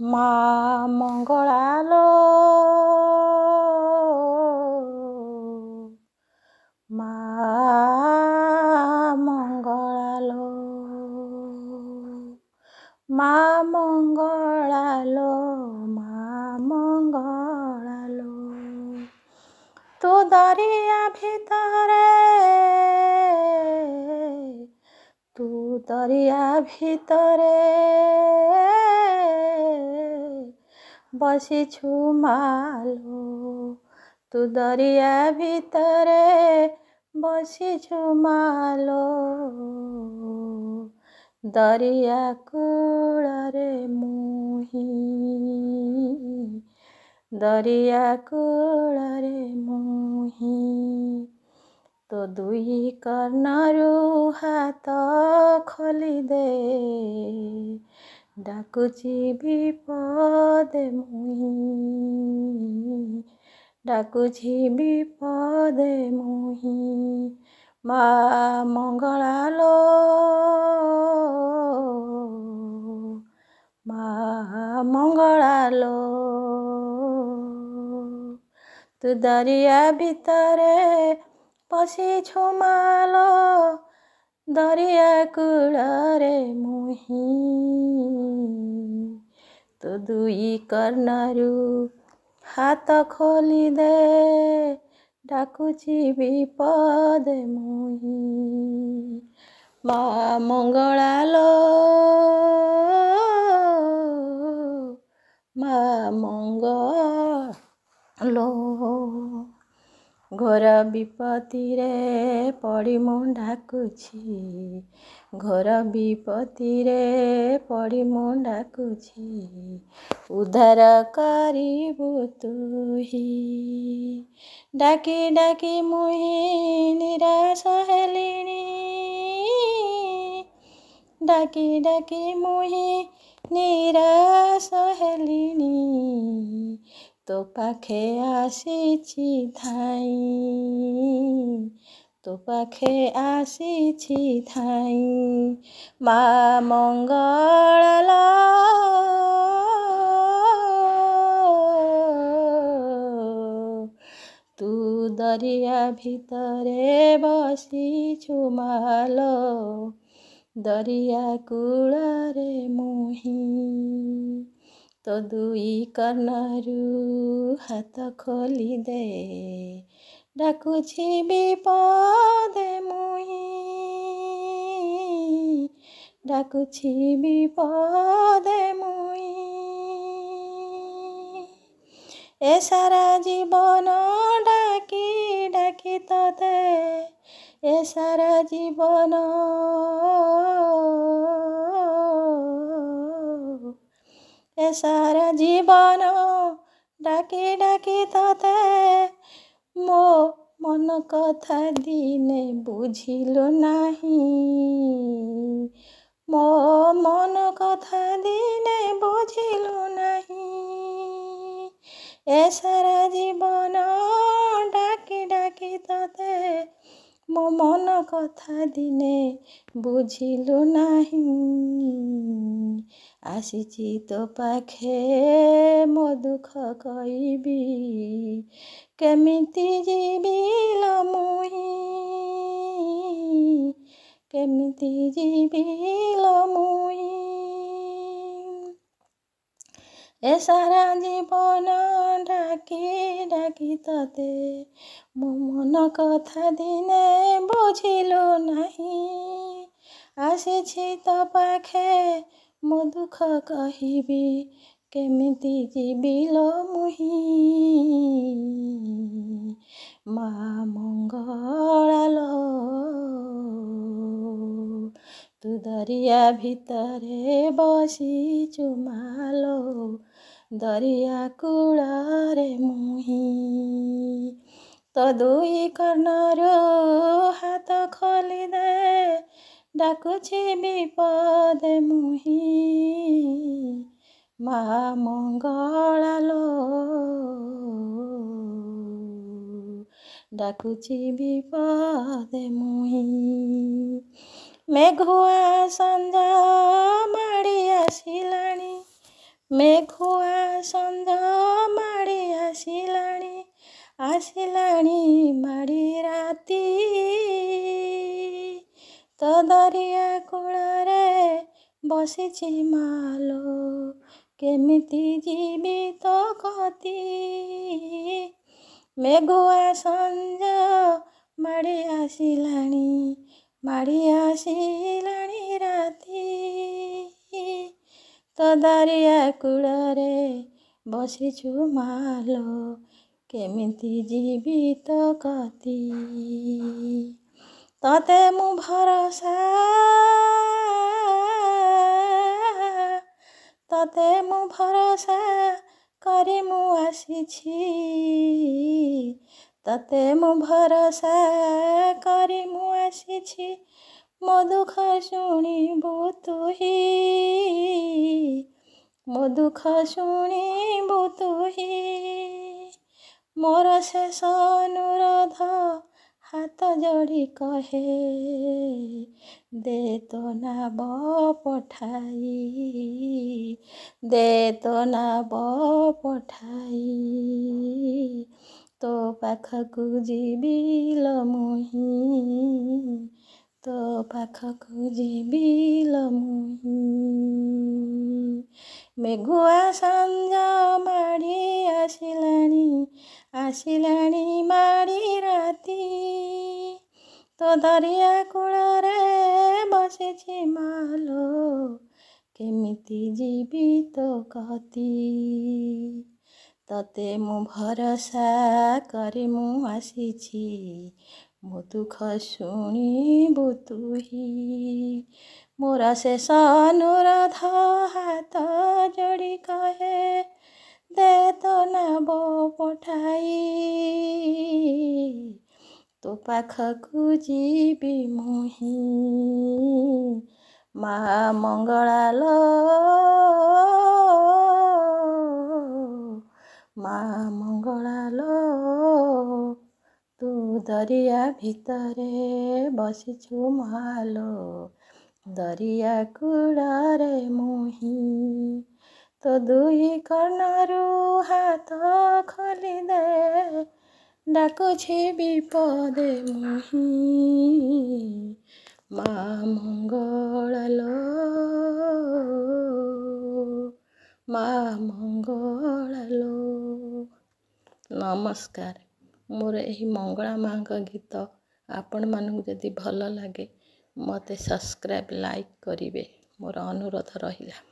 ମା ମଙ୍ଗଳା ଲୋ ମା ମଙ୍ଗଳା ଲୋ ମା ମଙ୍ଗଳା ଲୋ ମା ମଙ୍ଗଳା ଲୋ ତୁ ଦରିଆ ଭିତରେ ବସିଛୁ ମାଲୋ ତୁ ଦରିଆ ଭିତରେ ବସିଛୁ ମାଲୋ ଦରିଆ କୂଳରେ ମୁହିଁ ଦରିଆ କୂଳରେ ମୁହିଁ ତୋ ଦୁଇ କର୍ଣ୍ଣରୁ ହାତ ଖୋଲିଦେ ଡାକୁଛି ବିପଦେ ମୁହିଁ ଡାକୁଛି ବିପଦେ ମୁହିଁ ମା ମଙ୍ଗଳା ଲୋ ମା ମଙ୍ଗଳା ଲୋ ତୁ ଦରିଆ ଭିତରେ ପଶିଛୁ ମାଲୋ ଦରିଆ କୂଳରେ ମୁହିଁ ତୋ ଦୁଇ କର୍ଣ୍ଣରୁ ହାତ ଖୋଲିଦେ ଡାକୁଛି ବିପଦେ ମୁହିଁ ମା ମଙ୍ଗଳା ଲୋ ମା ମଙ୍ଗଳା ଲୋ ଘୋର ବିପତ୍ତିରେ ପଡ଼ି ମୁଁ ଡାକୁଛି ଘୋର ବିପତ୍ତିରେ ପଡ଼ି ମୁଁ ଡାକୁଛି ଉଦ୍ଧାର କରିବୁ ତୁହି ଡାକି ଡାକି ମୁହିଁ ନିରାଶ ହେଲିଣି ଡାକି ଡାକି ମୁହିଁ ନିରାଶ ହେଲିଣି ତୋ ପାଖେ ଆସିଛି ଧାଇଁ ତୋ ପାଖେ ଆସିଛି ଧାଇଁ ମା ମଙ୍ଗଳା ଲୋ ତୁ ଦରିଆ ଭିତରେ ବସିଛୁ ମାଲୋ ଦରିଆ କୂଳରେ ମୁହିଁ ତୋ ଦୁଇ କର୍ଣ୍ଣରୁ ହାତ ଖୋଲିଦେ ଡାକୁଛି ବିପଦେ ମୁହିଁ ଡାକୁଛି ବିପଦେ ମୁହିଁ ଏ ସାରା ଜୀବନ ଡାକି ଡାକି ତତେ ଏ ସାରା ଜୀବନ ଏ ସାରା ଜୀବନ ଡାକି ଡାକି ତତେ ମୋ ମନ କଥା ଦିନେ ବୁଝିଲୁ ନାହିଁ ମୋ ମନ କଥା ଦିନେ ବୁଝିଲୁ ନାହିଁ ଏ ସାରା ଜୀବନ ଡାକି ଡାକି ତତେ ମୋ ମନ କଥା ଦିନେ ବୁଝିଲୁ ନାହିଁ ଆସିଛି ତୋ ପାଖେ ମୋ ଦୁଃଖ କହିବି କେମିତି ଯିବି ଲୋ ମୁହିଁ କେମିତି ଯିବି ଲୋ ମୁହିଁ ଏ ସାରା ଜୀବନ ଡାକି ଡାକି ତତେ ମୋ ମନ କଥା ଦିନେ ବୁଝିଲୁ ନାହିଁ ଆସିଛି ତୋ ପାଖେ ମୋ ଦୁଃଖ କହିବି କେମିତି ଯିବି ଲୋ ମୁହିଁ ମା ମଙ୍ଗଳା ଲୋ ତୁ ଦରିଆ ଭିତରେ ବସିଛୁ ମାଲୋ ଦରିଆ କୂଳରେ ମୁହିଁ ତୋ ଦୁଇ କର୍ଣ୍ଣରୁ ହାତ ଖୋଲିଦେ ଡାକୁଛି ବିପଦେ ମୁହିଁ ମା ମଙ୍ଗଳା ଲୋ ଡାକୁଛି ବିପଦେ ମୁହିଁ ମେଘୁଆ ସଞ୍ଜ ମାଡ଼ି ଆସିଲାଣି ମେଘୁଆ ସଞ୍ଜ ମାଡ଼ି ଆସିଲାଣି ମାଡ଼ି ରାତି। ତ ଦରିଆ କୂଳରେ ବସିଛି ମାଲୋ, କେମିତି ଯିବି ତୋ କତି। ମେଘୁଆ ସଞ୍ଜ ମାଡ଼ି ଆସିଲାଣି ରାତି। ତ ଦରିଆ କୂଳରେ ବସିଛୁ ମାଲୋ, କେମିତି ଯିବି ତୋ କତି। ତତେ ମୁଁ ଭରସା କରି ମୁଁ ଆସିଛି। ତତେ ମୁଁ ଭରସା କରି ମୁଁ ଆସିଛି। ମୋ ଦୁଃଖ ଶୁଣିବୁ ତୁହି, ମୋ ଦୁଃଖ ଶୁଣିବୁ ତୁହି। ମୋର ଶେଷ ଅନୁରୋଧ ହାତ ଯୋଡ଼ି କହେ, ଦେ ତୋ ନାବ ପଠାଇ, ଦେ ତୋ ନାବ ପଠାଇ। ତୋ ପାଖକୁ ଯିବି ଲୋ ମୁହିଁ, ତୋ ପାଖକୁ ଯିବି ଲୋ ମୁହିଁ। ମେଘୁଆ ସଞ୍ଜ ମାଡ଼ି ଆସିଲାଣି ମାଡ଼ି ରାତି। ତ ଦରିଆ କୂଳରେ ବସିଛି ମାଲୋ, କେମିତି ଯିବି ତୋ କତି। ତତେ ମୁଁ ଭରସା କରି ମୁଁ ଆସିଛି, ମୋ ଦୁଃଖ ଶୁଣିବୁ ତୁହି। ମୋର ଶେଷ ଅନୁରୋଧ ହାତ ଯୋଡ଼ି କହେ, ଦେ ତୋ ନାବ ପଠାଇ। ତୋ ପାଖକୁ ଯିବି ମୁହିଁ। ମା ମଙ୍ଗଳା ଲୋ, ମା ମଙ୍ଗଳା ଲୋ, ତୁ ଦରିଆ ଭିତରେ ବସିଛୁ ମାଲୋ, ଦରିଆ କୂଳରେ ମୁହିଁ। ତୋ ଦୁଇ କର୍ଣ୍ଣରୁ ହାତ ଖୋଲି ଦେ, ଡାକୁଛି ବିପଦେ ମୁହିଁ। ମା ମଙ୍ଗଳା ଲୋ, ମା ମଙ୍ଗଳା ଲୋ। ନମସ୍କାର। ମୋର ଏହି ମଙ୍ଗଳା ମାଙ୍କ ଗୀତ ଆପଣମାନଙ୍କୁ ଯଦି ଭଲ ଲାଗେ ମୋତେ ସବସ୍କ୍ରାଇବ୍ ଲାଇକ୍ କରିବେ, ମୋର ଅନୁରୋଧ ରହିଲା।